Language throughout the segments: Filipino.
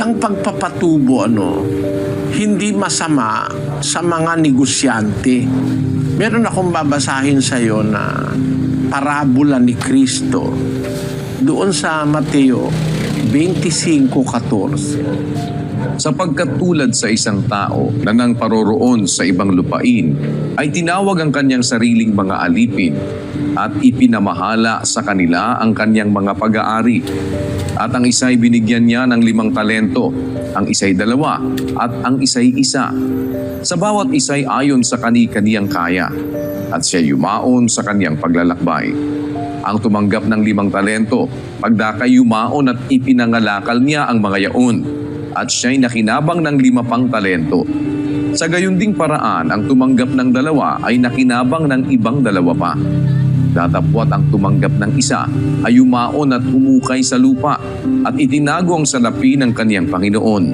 Yang pagpapatubo, hindi masama sa mga negosyante. Meron akong babasahin sa iyo na parabola ni Kristo doon sa Mateo 25:14. Sapagkat tulad sa isang tao na nang paroroon sa ibang lupain, ay tinawag ang kanyang sariling mga alipin at ipinamahala sa kanila ang kanyang mga pag-aari. At ang isa'y binigyan niya ng 5 talento, ang isa'y 2, at ang isa'y 1. Sa bawat isa'y ayon sa kani-kaniyang kaya, at siya yumaon sa kaniyang paglalakbay. Ang tumanggap ng 5 talento, pagdakay yumaon at ipinangalakal niya ang mga yaon, at siya'y nakinabang ng 5 pang talento. Sa gayon ding paraan, ang tumanggap ng 2 ay nakinabang ng ibang 2 pa. Datapwat ang tumanggap ng 1 ay yumaon at humukay sa lupa at itinago ang salapi ng kaniyang Panginoon.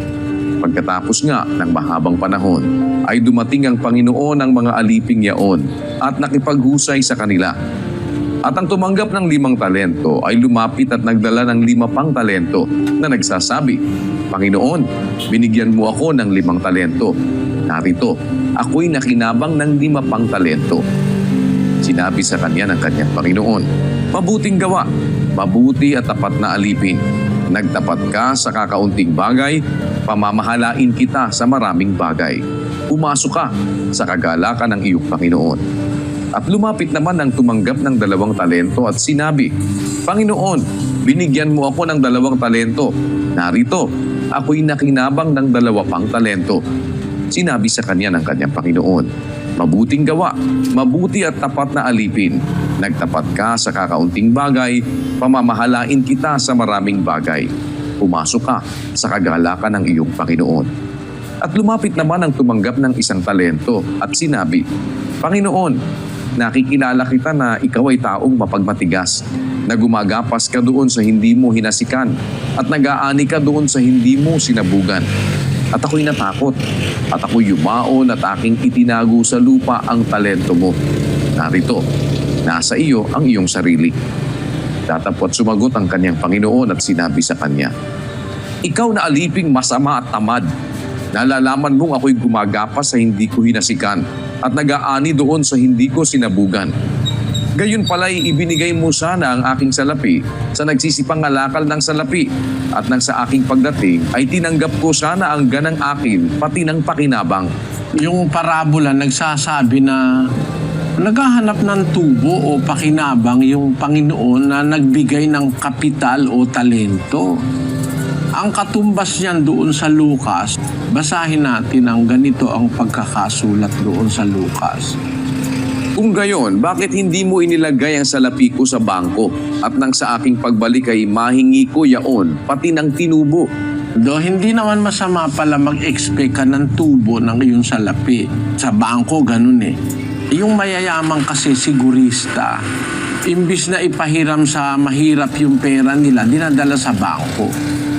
Pagkatapos nga ng mahabang panahon, ay dumating ang Panginoon ng mga aliping yaon at nakipaghusay sa kanila. At ang tumanggap ng 5 talento ay lumapit at nagdala ng 5 pang talento na nagsasabi, Panginoon, binigyan mo ako ng 5 talento. Narito, ako'y nakinabang ng 5 pang talento. Sinabi sa kanya ng kanyang Panginoon, mabuting gawa, mabuti at tapat na alipin. Nagtapat ka sa kakaunting bagay, pamamahalain kita sa maraming bagay. Pumasok ka sa kagalakan ng iyong Panginoon. At lumapit naman ang tumanggap ng 2 talento at sinabi, Panginoon, binigyan mo ako ng 2 talento. Narito, ako'y nakinabang ng 2 pang talento. Sinabi sa kanya ng kanyang Panginoon, mabuting gawa, mabuti at tapat na alipin. Nagtapat ka sa kakaunting bagay, pamamahalain kita sa maraming bagay. Pumasok ka sa kagalakan ng iyong Panginoon. At lumapit naman ang tumanggap ng 1 talento at sinabi, Panginoon, nakikilala kita na ikaw ay taong mapagmatigas, na gumagapas ka doon sa hindi mo hinasikan at nag-aani ka doon sa hindi mo sinabugan. At ako'y natakot, at ako'y yumaon at aking itinago sa lupa ang talento mo. Narito, nasa iyo ang iyong sarili. Datapwat sumagot ang kanyang Panginoon at sinabi sa kanya, ikaw na aliping masama at tamad, nalalaman mong ako'y gumagapas sa hindi ko hinasikan at nag-aani doon sa hindi ko sinabugan. Gayon pala'y ibinigay mo sana ang aking salapi sa nagsisipangalakal ng salapi at nang sa aking pagdating ay tinanggap ko sana ang ganang akin pati ng pakinabang. Yung parabola nagsasabi na naghahanap ng tubo o pakinabang yung Panginoon na nagbigay ng kapital o talento. Ang katumbas niyan doon sa Lucas, basahin natin ang ganito ang pagkakasulat doon sa Lucas. Kung gayon, bakit hindi mo inilagay ang salapi ko sa bangko at nang sa aking pagbalik ay mahingi ko yaon pati ng tinubo? Hindi naman masama pala mag-expect ka ng tubo ng iyong salapi. Sa bangko, ganun eh. Yung mayayaman kasi sigurista, imbis na ipahiram sa mahirap yung pera nila, dinadala sa bangko.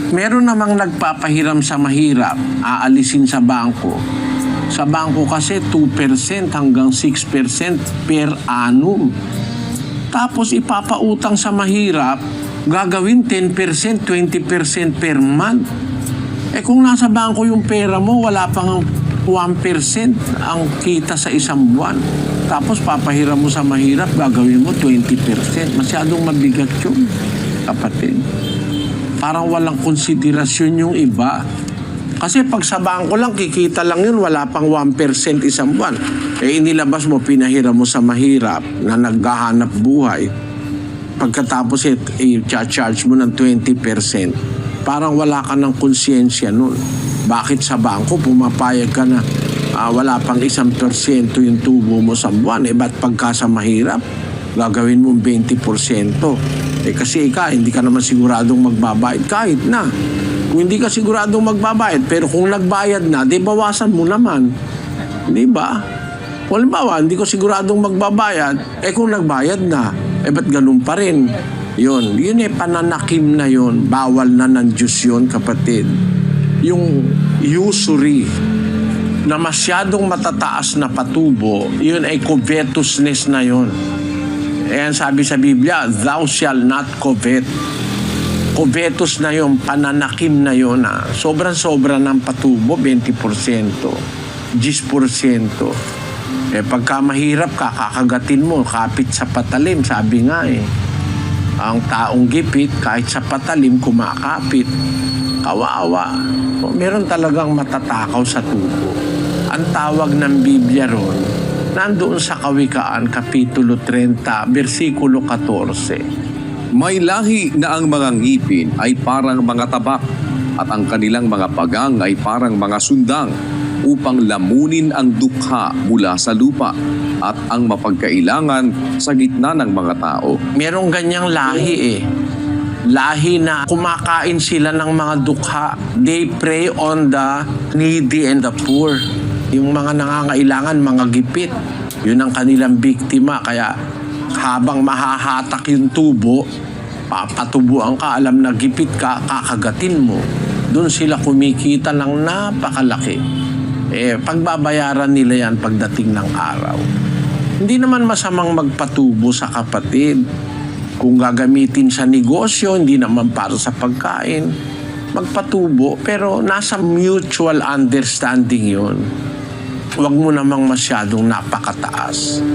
Meron namang nagpapahiram sa mahirap, aalisin sa bangko. Sa bangko kasi 2% hanggang 6% per annum. Tapos ipapautang sa mahirap, gagawin 10%, 20% per month. Kung nasa bangko yung pera mo, wala pang 1% ang kita sa isang buwan. Tapos papahiram mo sa mahirap, gagawin mo 20%. Masyadong mabigat yun, kapatid. Parang walang konsiderasyon yung iba. Kasi pag sa bangko lang, kikita lang yun, wala pang 1% isang buwan. Inilabas mo, pinahiram mo sa mahirap na naghahanap buhay. Pagkatapos i-charge mo ng 20%. Parang wala ka ng konsyensya nun. Bakit sa bangko, pumapayag ka na wala pang 1% yung tubo mo sa buwan? Ba't pagka sa mahirap, gagawin mo 20%? Kasi hindi ka naman siguradong magbabayad kahit na. Kung hindi ka siguradong magbabayad, pero kung nagbayad na, di bawasan mo naman. Di ba? Halimbawa, hindi ko siguradong magbabayad, kung nagbayad na, ba't ganun pa rin? Yun pananakim na yun. Bawal na ng Diyos yun, kapatid. Yung usury na masyadong matataas na patubo, yun ay covetousness na yun. Ayan sabi sa Biblia, thou shall not covet. Covetus na yon, pananakim na yon na sobrang-sobra ng patubo, 20%, 10%. Pagka mahirap ka, kakagatin mo, kapit sa patalim, sabi nga ang taong gipit, kahit sa patalim, kumakapit. Kawawa. Meron talagang matatakaw sa tubo. Ang tawag ng Biblia ron, nandoon sa Kawikaan, Kapitulo 30, versikulo 14. May lahi na ang mga ngipin ay parang mga tabak at ang kanilang mga pagang ay parang mga sundang upang lamunin ang dukha mula sa lupa at ang mapagkailangan sa gitna ng mga tao. Merong ganyang lahi Lahi na kumakain sila ng mga dukha. They prey on the needy and the poor. Yung mga nangangailangan, mga gipit. Yun ang kanilang biktima. Kaya habang mahahatak yung tubo, papatubuan ka, alam na gipit ka, kakagatin mo. Doon sila kumikita ng napakalaki. Pagbabayaran nila yan pagdating ng araw. Hindi naman masamang magpatubo sa kapatid. Kung gagamitin sa negosyo, hindi naman para sa pagkain, magpatubo. Pero nasa mutual understanding yun. Huwag mo namang masyadong napakataas.